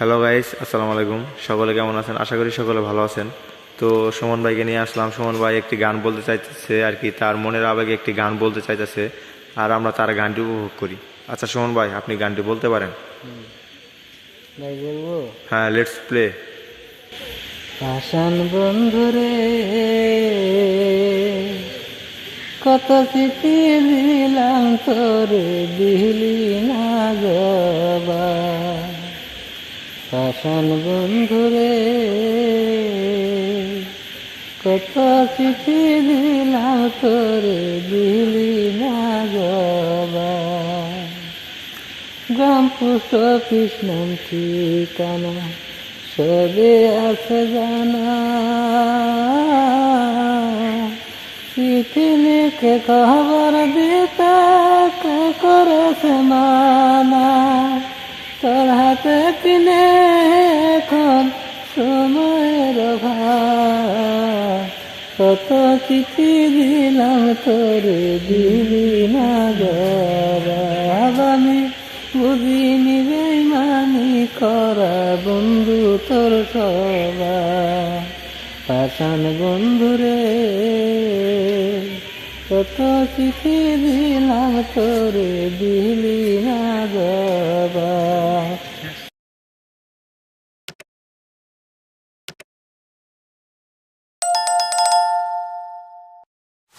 Hello guys, আসসালামু আলাইকুম। সকলে কেমন আছেন? আশা করি সকলে ভালো আছেন। তো সুমন ভাইকে নিয়ে আসলাম। সুমন ভাই একটি গান বলতে চাইতেছে আর কি, তার মনের আবেগে একটি গান বলতে চাইতেছে, আর আমরা তার গানটি উপভোগ করি। আচ্ছা সুমন ভাই, আপনি গানটি বলতে পারেন? ভাই বলবো? হ্যাঁ, লেটস প্লে। পাষাণ বন্ধুরে কত চিঠি দিলাম তোরে দিলি না জবাব। পাষাণ বন্ধুরে কত চিঠি দিলাম তোরে দিলি না জবাব। গ্রাম পোস্ট অফিস নাম ঠিকানা সবে আছে জানা, চিঠি লিখে খবর দিতে কে করেছে মানা। তোর হাতে কিনে এখন সময়ের অভাব, কত চিঠি দিলাম তোরে দিলি না জবাব। আমি বুঝিনি বেইমানি করা বন্ধু তোর স্বভাব। পাষাণ বন্ধুরে কত চিঠি দিলাম তোরে দিলি না জবাব।